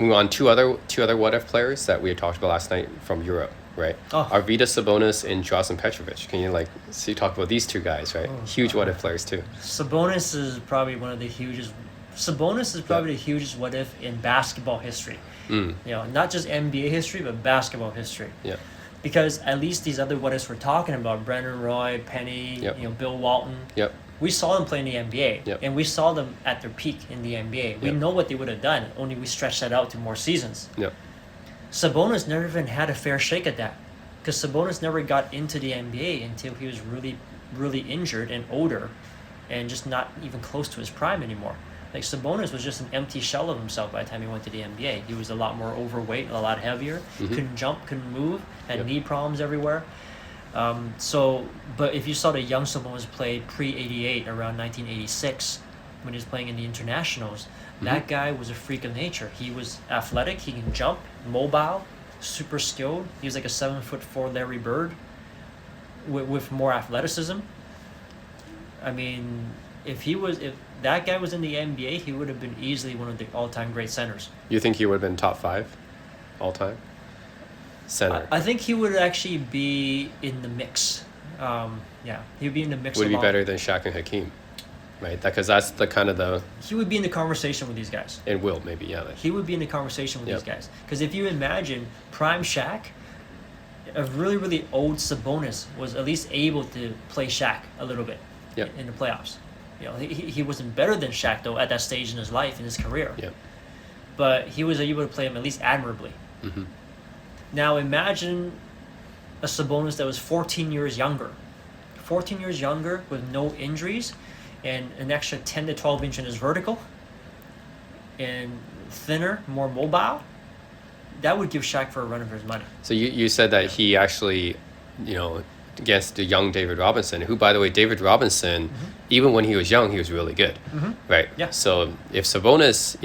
Move on, two other what if players that we had talked about last night from Europe, right? Oh. Arvydas Sabonis and Drazen Petrovic. Can you talk about these two guys, right? Huge what if players too. Sabonis is probably one of the hugest. Sabonis is probably the hugest what if in basketball history. Not just NBA history, but basketball history. Yeah. Because at least these other what ifs we're talking about, Brendan Roy, Penny, Bill Walton. Yep. We saw them play in the NBA, Yep. and we saw them at their peak in the NBA. We know what they would have done, only we stretched that out to more seasons. Yep. Sabonis never even had a fair shake at that, because Sabonis never got into the NBA until he was really, really injured and older, and just not even close to his prime anymore. Like Sabonis was just an empty shell of himself by the time he went to the NBA. He was a lot more overweight, a lot heavier, couldn't jump, couldn't move, had knee problems everywhere. But if you saw the young Sabonis play pre-88, around 1986, when he was playing in the internationals, that guy was a freak of nature. He was athletic, he can jump, mobile, super skilled. He was like a 7'4" Larry Bird with more athleticism. I mean, if that guy was in the NBA, he would have been easily one of the all-time great centers. You think he would have been top 5 all time? Center. I think he would actually be in the mix. He would be in the mix. Would be better than Shaq and Hakeem, right? Because that's the kind of the. He would be in the conversation with these guys. And will maybe He would be in the conversation with these guys, because if you imagine prime Shaq, a really really old Sabonis was at least able to play Shaq a little bit in the playoffs. He wasn't better than Shaq though at that stage in his life, in his career. Yeah. But he was able to play him at least admirably. Mm-hmm. Now imagine a Sabonis that was 14 years younger. 14 years younger with no injuries and an extra 10 to 12 inch in his vertical and thinner, more mobile. That would give Shaq for a run of his money. So you said that he actually, against the young David Robinson, who, by the way, David Robinson, even when he was young, he was really good, right? Yeah. So if Sabonis,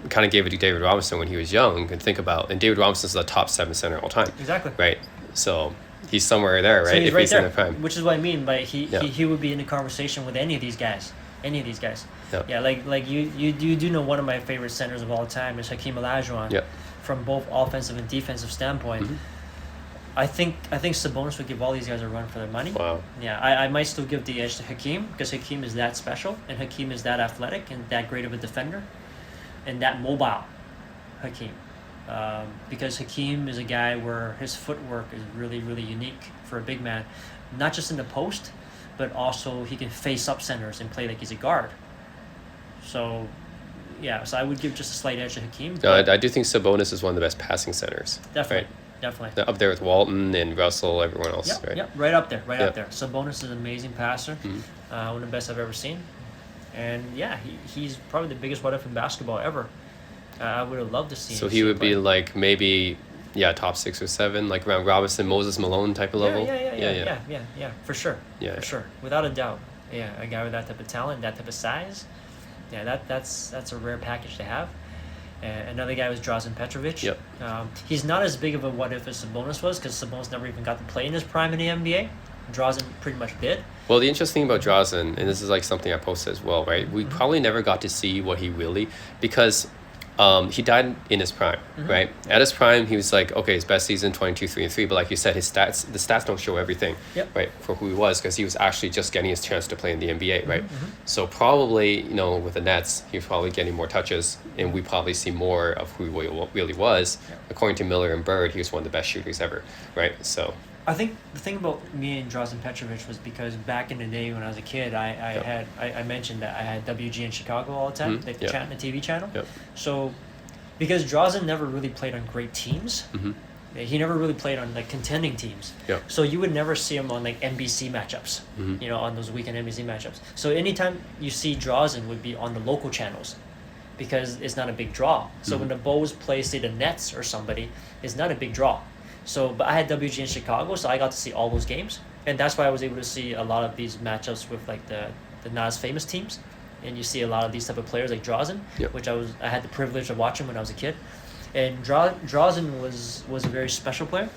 kind of gave it to David Robinson when he was young, you can think about, and David Robinson's the top 7 center all time. Exactly. Right. So he's somewhere there, right? So he's if right he's there, in the prime. which is what I mean by he would be in the conversation with any of these guys. Yep. Yeah, like you do know one of my favorite centers of all time is Hakeem Olajuwon. Yep. From both offensive and defensive standpoint. I think Sabonis would give all these guys a run for their money. Wow. Yeah, I might still give the edge to Hakeem, because Hakeem is that special, and Hakeem is that athletic and that great of a defender, and that mobile, Hakeem. Because Hakeem is a guy where his footwork is really, really unique for a big man, not just in the post, but also he can face up centers and play like he's a guard. So I would give just a slight edge to Hakeem. No, I do think Sabonis is one of the best passing centers. Definitely. Right? Definitely. Up there with Walton and Russell, everyone else. Right? Right up there, up there. Sabonis is an amazing passer, one of the best I've ever seen, and he's probably the biggest what if in basketball ever. I would have loved to see. So he would be like maybe top 6 or 7, like around Robinson, Moses Malone type of level. Yeah, for sure. Yeah, for sure, without a doubt. Yeah, a guy with that type of talent, that type of size. Yeah, that's a rare package to have. Another guy was Drazen Petrovic. Yep. He's not as big of a what if as Sabonis was, because Sabonis never even got to play in his prime in the NBA. Drazen pretty much did. Well, the interesting thing about Drazen, and this is like something I posted as well, right? We probably never got to see what he really, because he died in his prime, right? At his prime, he was like, okay, his best season, 22, 3 and 3, but like you said, the stats don't show everything, right, for who he was, because he was actually just getting his chance to play in the NBA, right? So probably, with the Nets, he was probably getting more touches, and we probably see more of who he really was. According to Miller and Bird, he was one of the best shooters ever, right? So I think the thing about me and Drazen Petrovic was because back in the day when I was a kid, I mentioned that I had WG in Chicago all the time, like the TV channel. So because Drazen never really played on great teams, he never really played on like contending teams. So you would never see him on like NBC matchups, on those weekend NBC matchups. So anytime you see Drazen would be on the local channels, because it's not a big draw. So when the Bulls play, say, the Nets or somebody, it's not a big draw. So, but I had WG in Chicago, so I got to see all those games, and that's why I was able to see a lot of these matchups with like the not as famous teams, and you see a lot of these type of players like Drazen, which I had the privilege of watching when I was a kid, and Drazen was a very special player.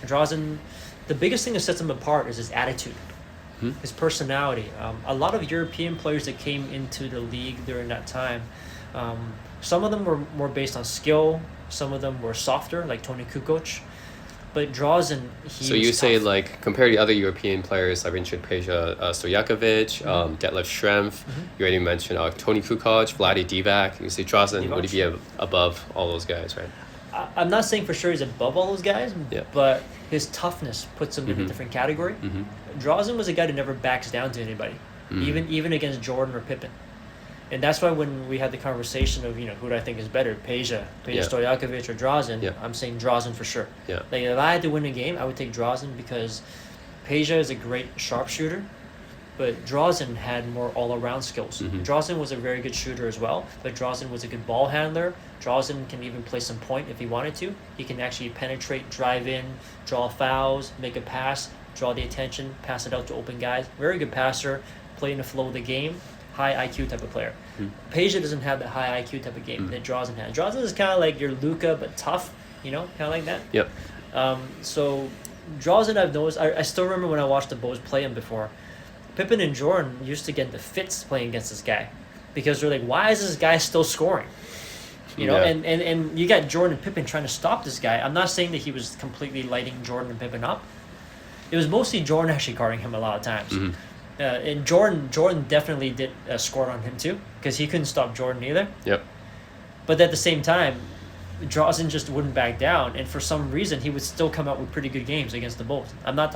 Drazen, the biggest thing that sets him apart is his attitude, his personality. A lot of European players that came into the league during that time Some of them were more based on skill. Some of them were softer, like Tony Kukoc. But Drazen, So you say like compared to other European players like Vincent Peja, Stojakovic, Detlef Schrempf, you already mentioned Tony Kukoc, Vlade Divac. You say Drazen, would he be above all those guys, right? I'm not saying for sure he's above all those guys, Yeah. but his toughness puts him in a different category. Drazen was a guy that never backs down to anybody, even against Jordan or Pippen. And that's why when we had the conversation of, who do I think is better, Peja Stojakovic or Drazen, I'm saying Drazen for sure. Yeah. Like if I had to win a game, I would take Drazen because Peja is a great sharpshooter, but Drazen had more all-around skills. Drazen was a very good shooter as well, but Drazen was a good ball handler. Drazen can even play some point if he wanted to. He can actually penetrate, drive in, draw fouls, make a pass, draw the attention, pass it out to open guys. Very good passer, play in the flow of the game. High IQ type of player. Peja doesn't have that high IQ type of game that Drazen has. Drazen is kind of like your Luka, but tough, kind of like that. Yep. So Drazen, I've noticed, I still remember when I watched the Bulls play him before. Pippen and Jordan used to get into fits playing against this guy because they're like, why is this guy still scoring? And you got Jordan and Pippen trying to stop this guy. I'm not saying that he was completely lighting Jordan and Pippen up. It was mostly Jordan actually guarding him a lot of times. And Jordan definitely did score on him too because he couldn't stop Jordan either. Yep. But at the same time, Drazen just wouldn't back down, and for some reason he would still come out with pretty good games against the Bulls. I'm not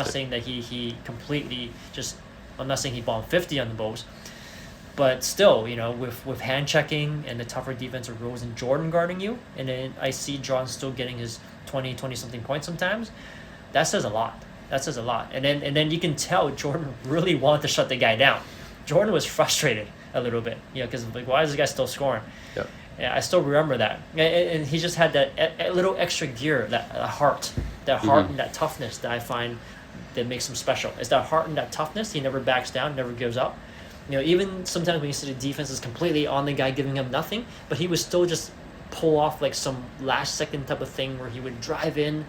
saying that he completely just. I'm not saying he bombed 50 on the Bulls, but still, with hand checking and the tougher defensive rules and Jordan guarding you, and then I see Drazen still getting his 20 something points sometimes. That says a lot. And then you can tell Jordan really wanted to shut the guy down. Jordan was frustrated a little bit, because like, why is this guy still scoring? Yep. Yeah, I still remember that. And he just had that a little extra gear, that heart and that toughness that I find that makes him special. It's that heart and that toughness. He never backs down, never gives up. Even sometimes when you see the defense is completely on the guy, giving him nothing, but he would still just pull off like some last second type of thing where he would drive in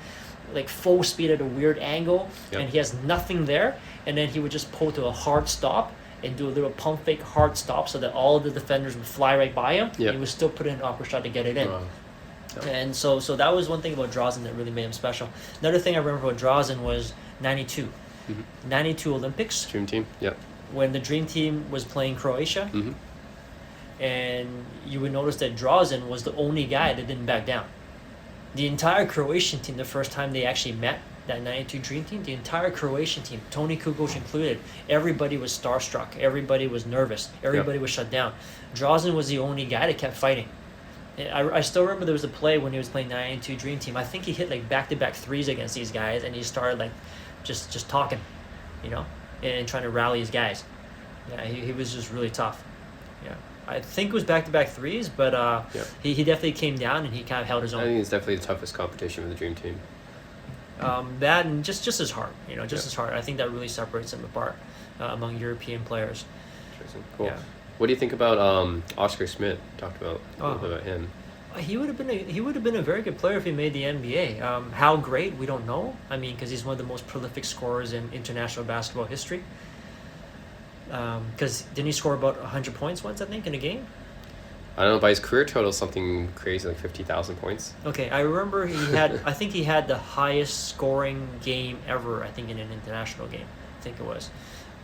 like full speed at a weird angle, and he has nothing there, and then he would just pull to a hard stop and do a little pump fake hard stop so that all of the defenders would fly right by him. He would still put in an awkward shot to get it in. And so that was one thing about Drazen that really made him special. Another thing I remember about Drazen was 92. 92 Olympics. Dream team, yep. When the Dream Team was playing Croatia, and you would notice that Drazen was the only guy that didn't back down. The entire Croatian team, the first time they actually met, that 92 Dream Team, the entire Croatian team, Tony Kukoc included, everybody was starstruck. Everybody was nervous. Everybody was shut down. Drazen was the only guy that kept fighting. I still remember there was a play when he was playing 92 Dream Team. I think he hit like back-to-back threes against these guys, and he started like just talking, and trying to rally his guys. Yeah, he was just really tough. Yeah. I think it was back-to-back threes, but he definitely came down and he kind of held his own. I think it's definitely the toughest competition with the Dream Team. That and just his heart, his heart. I think that really separates him apart among European players. Interesting. Cool. Yeah. What do you think about Oscar Schmidt? Talked about a little bit about him. He would have been a very good player if he made the NBA. How great, we don't know. I mean, because he's one of the most prolific scorers in international basketball history. Because didn't he score about 100 points once, I think, in a game? I don't know, by his career total, something crazy like 50,000 points. Okay, I remember I think he had the highest scoring game ever, I think, in an international game. I think it was.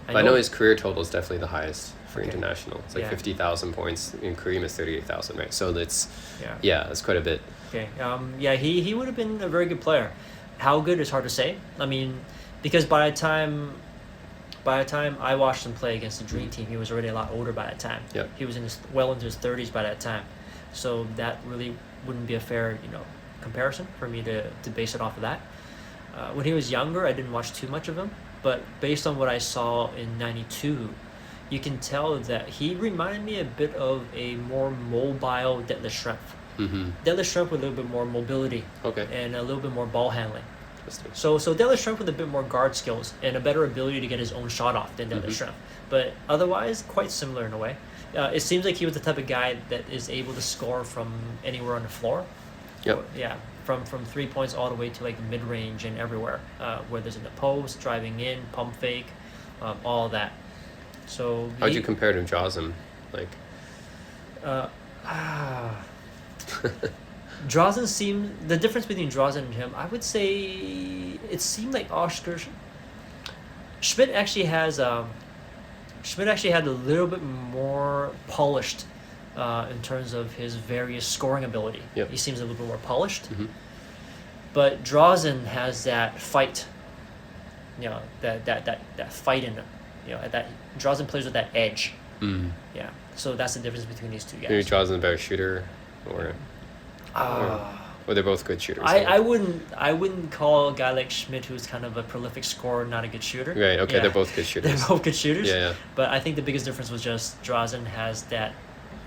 I know his career total is definitely the highest for international. It's like 50,000 points. In Kareem is 38,000, right? So that's that's quite a bit. Okay. He would have been a very good player. How good is hard to say. I mean, because by the time I watched him play against the Dream Team, he was already a lot older by that time. Yeah. He was into his 30s by that time. So that really wouldn't be a fair, comparison for me to base it off of that. When he was younger, I didn't watch too much of him, but based on what I saw in 92, you can tell that he reminded me a bit of a more mobile Detlef Schrempf. Detlef Schrempf with a little bit more mobility and a little bit more ball handling. So Detlef Schrempf with a bit more guard skills and a better ability to get his own shot off than Detlef Schrempf. But otherwise, quite similar in a way. It seems like he was the type of guy that is able to score from anywhere on the floor. Yep. From 3 points all the way to like mid-range and everywhere. Whether it's in the post, driving in, pump fake, all of that. So how'd you compare to Drazen? Drazen seemed the difference between Drazen and him. I would say it seemed like Oscar Schmidt actually has Schmidt actually had a little bit more polished in terms of his various scoring ability. Yep. He seems a little bit more polished. Mm-hmm. But Drazen has that fight, that fight in him. That Drazen plays with that edge. Mm. Yeah. So that's the difference between these two guys. Maybe Drazen a better shooter, or they're both good shooters. I wouldn't call a guy like Schmidt, who's kind of a prolific scorer, not a good shooter. Right. Okay. Yeah. They're both good shooters. They're both good shooters. Yeah. But I think the biggest difference was just Drazen has that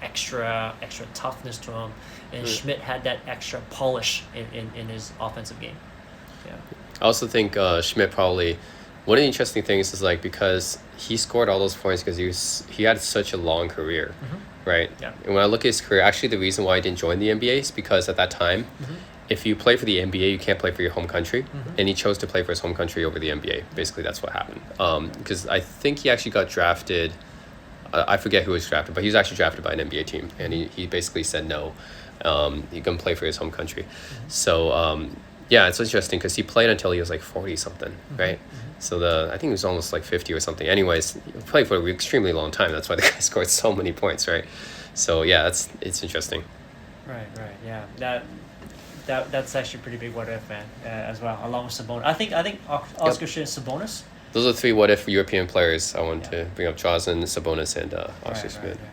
extra toughness to him, and Schmidt had that extra polish in his offensive game. Yeah. I also think Schmidt probably, one of the interesting things is like, because he scored all those points because he had such a long career, right? Yeah. And when I look at his career, actually the reason why he didn't join the NBA is because at that time, if you play for the NBA, you can't play for your home country, and he chose to play for his home country over the NBA. Basically, that's what happened. Because I think he actually got drafted. I forget who was drafted, but he was actually drafted by an NBA team, and he basically said no. He couldn't play for his home country. So yeah, it's interesting because he played until he was like 40 something, right? So I think he was almost like 50 or something. Anyways, he played for an extremely long time. That's why the guy scored so many points, right? So yeah, it's interesting. Right. Yeah. That's actually a pretty big what if, man, as well, along with Sabonis. I think Oscar Schmidt and Sabonis. Those are 3 what if European players I want to bring up: Drazen, Sabonis, and Oscar Schmidt. Right.